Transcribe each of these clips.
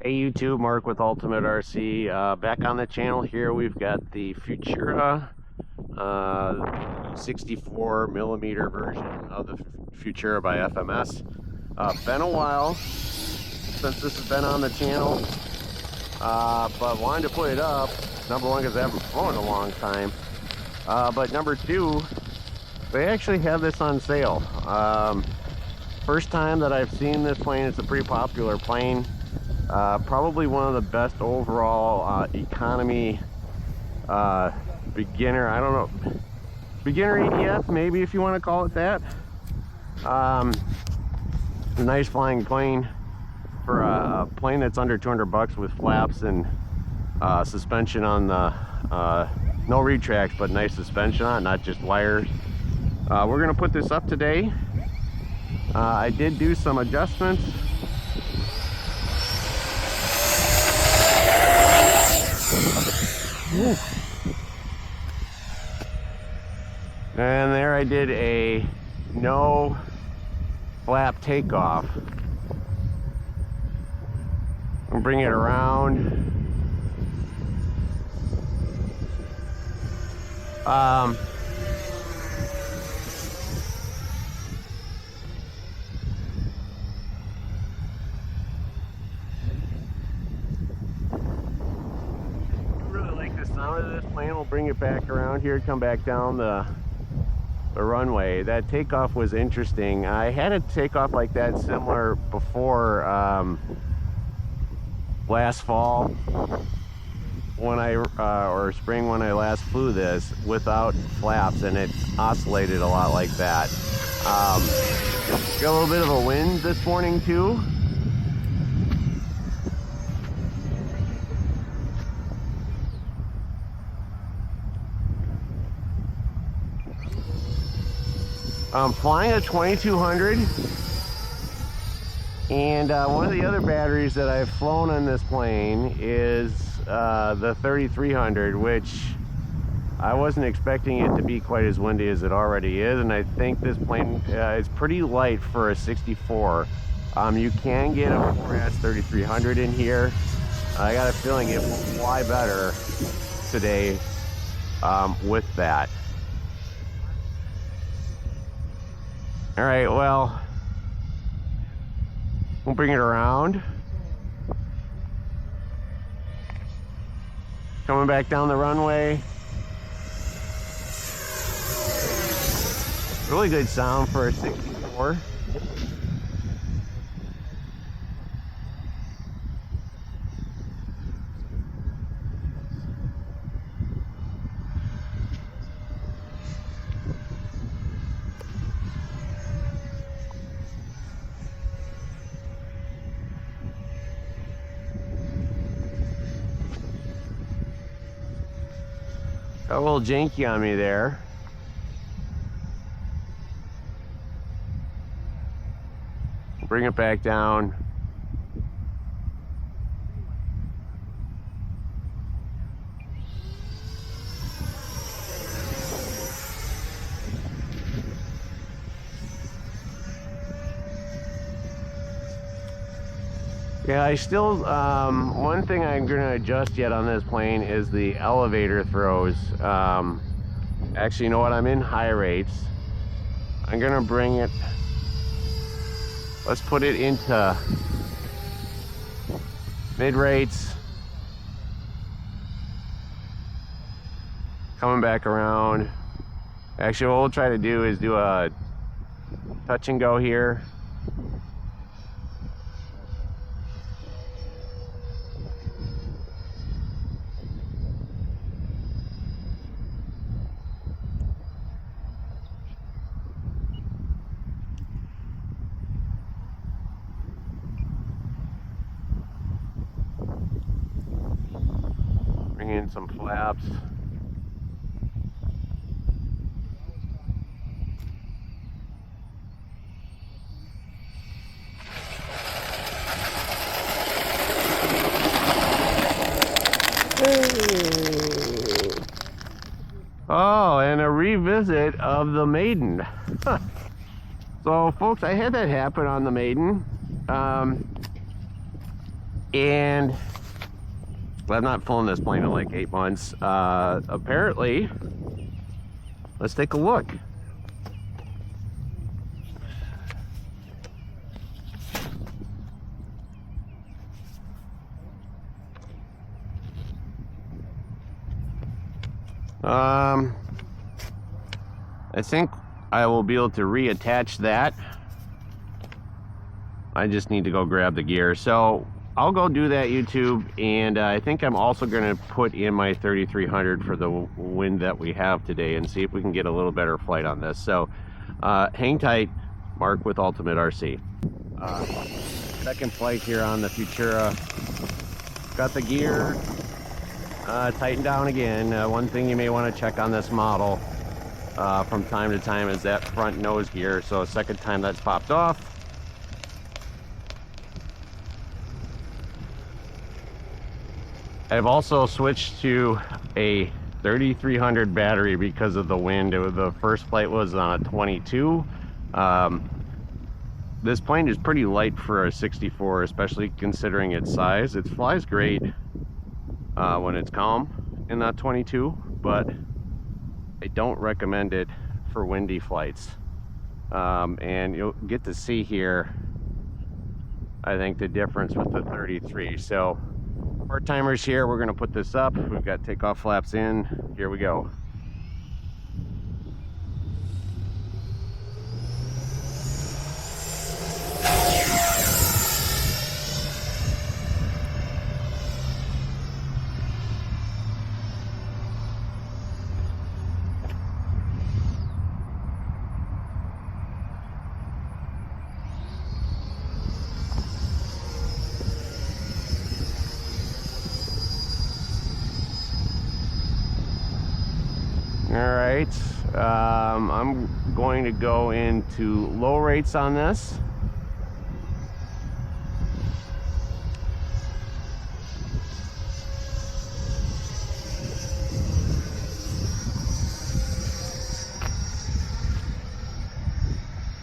Hey YouTube, Mark with Ultimate RC. Back on the channel here, we've got the Futura 64 millimeter version of the Futura by FMS. Been a while since this has been on the channel, but wanted to put it up. Number one, because I haven't flown in a long time. But number two, they actually have this on sale. First time that I've seen this plane. It's a pretty popular plane. Probably one of the best overall economy beginner, I don't know, beginner EDF, maybe, if you want to call it that. A nice flying plane for a plane that's under 200 bucks with flaps and suspension on the no retracts, but nice suspension on it, not just wires. We're gonna put this up today. I did do some adjustments. And there I did a no flap takeoff. I'll bring it around. Sound of this plane. We'll bring it back around here, come back down the runway. That takeoff was interesting. I had a takeoff like that similar before last fall when I or spring when I last flew this without flaps, and it oscillated a lot like that. Got a little bit of a wind this morning too. I'm flying a 2200, and one of the other batteries that I've flown on this plane is the 3300, which I wasn't expecting it to be quite as windy as it already is, and I think this plane is pretty light for a 64. You can get a 4S 3300 in here. I got a feeling it will fly better today with that. All right, well, we'll bring it around. Coming back down the runway. Really good sound for a 64. Got a little janky on me there. Bring it back down. Yeah, I still, one thing I'm going to adjust yet on this plane is the elevator throws. Actually, you know what, I'm in high rates. I'm going to bring it, let's put it into mid rates. Coming back around. Actually, what we'll try to do is do a touch and go here. Bring in some flaps. Oh, and a revisit of the Maiden. So folks, I had that happen on the Maiden. And I've not flown this plane in like 8 months. Apparently, let's take a look. I think I will be able to reattach that. I just need to go grab the gear. So I'll go do that, YouTube, and I think I'm also going to put in my 3300 for the wind that we have today and see if we can get a little better flight on this. So hang tight. Mark with Ultimate RC. Second flight here on the Futura. Got the gear tightened down again. One thing you may want to check on this model from time to time is that front nose gear. So a second time that's popped off. I've also switched to a 3300 battery because of the wind. The first flight was on a 22. This plane is pretty light for a 64, especially considering its size. It flies great when it's calm in that 22, but I don't recommend it for windy flights. And you'll get to see here, I think, the difference with the 33. So part-timers here, we're going to put this up. We've got takeoff flaps in. Here we go. Alright, I'm going to go into low rates on this.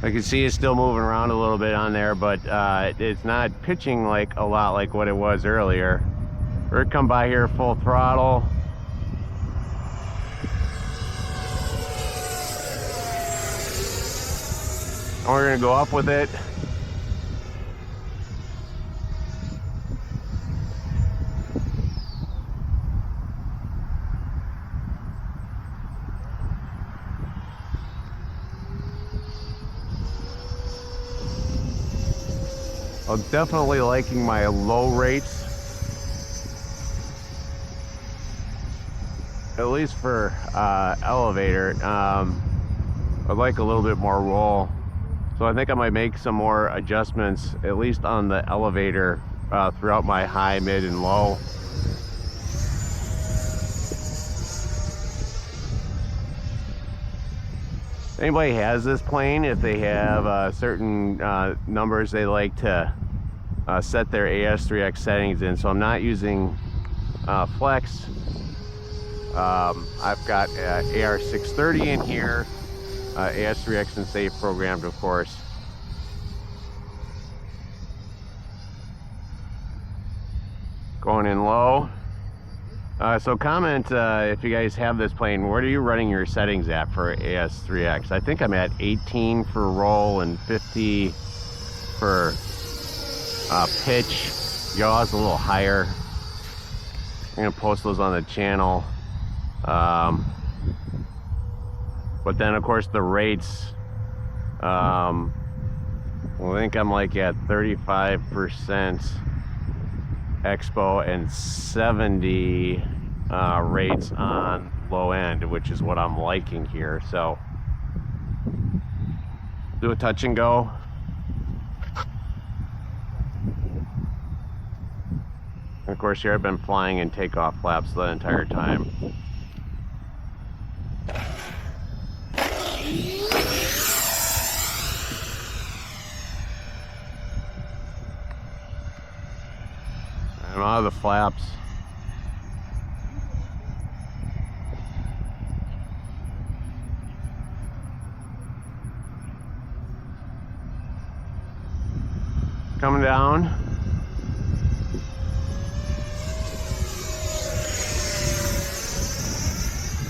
I can see it's still moving around a little bit on there, but it's not pitching like a lot like what it was earlier. We're gonna come by here full throttle. And we're gonna go up with it. I'm definitely liking my low rates, at least for elevator. I'd like a little bit more roll. So I think I might make some more adjustments, at least on the elevator, throughout my high, mid, and low. If anybody has this plane, if they have certain numbers they like to set their AS3X settings in. So I'm not using flex. I've got AR630 in here. AS3X and safe programmed, of course. Going in low. So comment if you guys have this plane, what are you running your settings at for AS3X? I think I'm at 18 for roll and 50 for pitch. Yaw's a little higher. I'm gonna post those on the channel. But then, of course, the rates, I think I'm like at 35% expo and 70 rates on low end, which is what I'm liking here. So do a touch and go. And of course, here I've been flying in takeoff flaps the entire time. I'm out of the flaps. Coming down.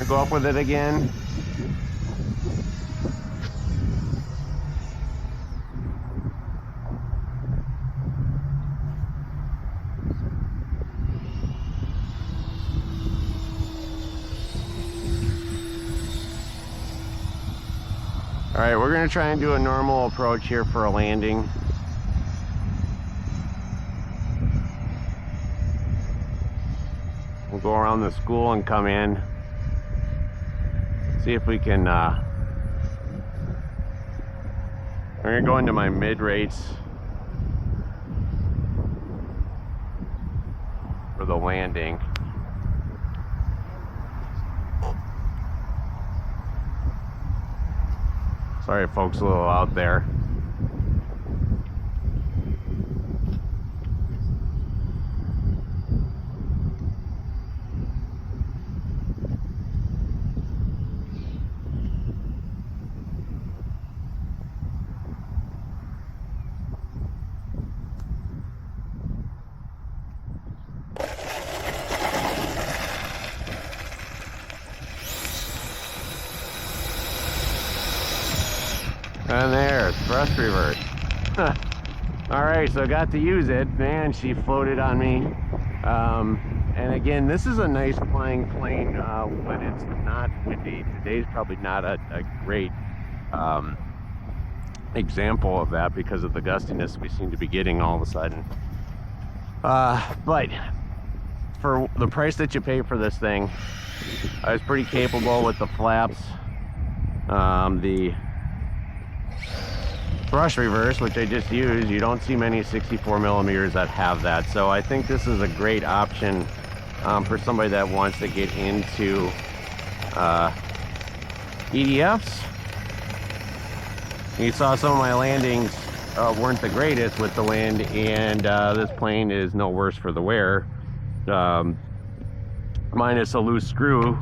to go up with it again. All right, we're gonna try and do a normal approach here for a landing. We'll go around the school and come in. See if we can, we're gonna go into my mid rates for the landing. Sorry folks, a little out there. And there, thrust reverse. Alright, so I got to use it. Man, she floated on me. And again, this is a nice flying plane, but it's not windy. Today's probably not a great example of that because of the gustiness we seem to be getting all of a sudden. But for the price that you pay for this thing, I was pretty capable with the flaps, the thrust reverse, which I just used. You don't see many 64 millimeters that have that, so I think this is a great option for somebody that wants to get into EDFs. You saw some of my landings weren't the greatest with the wind, and this plane is no worse for the wear, minus a loose screw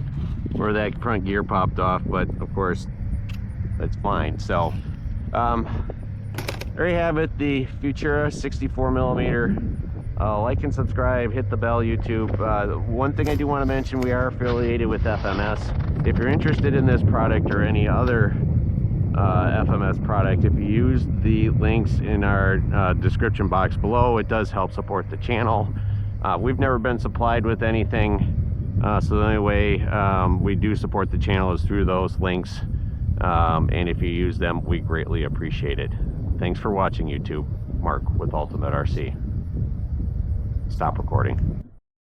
where that front gear popped off, but of course that's fine. So there you have it, the Futura 64 millimeter. Like and subscribe, hit the bell, YouTube. One thing I do want to mention, we are affiliated with FMS. If you're interested in this product or any other FMS product, if you use the links in our description box below, it does help support the channel. We've never been supplied with anything, so the only way we do support the channel is through those links. And if you use them, we greatly appreciate it. Thanks for watching, YouTube. Mark with Ultimate RC. Stop recording.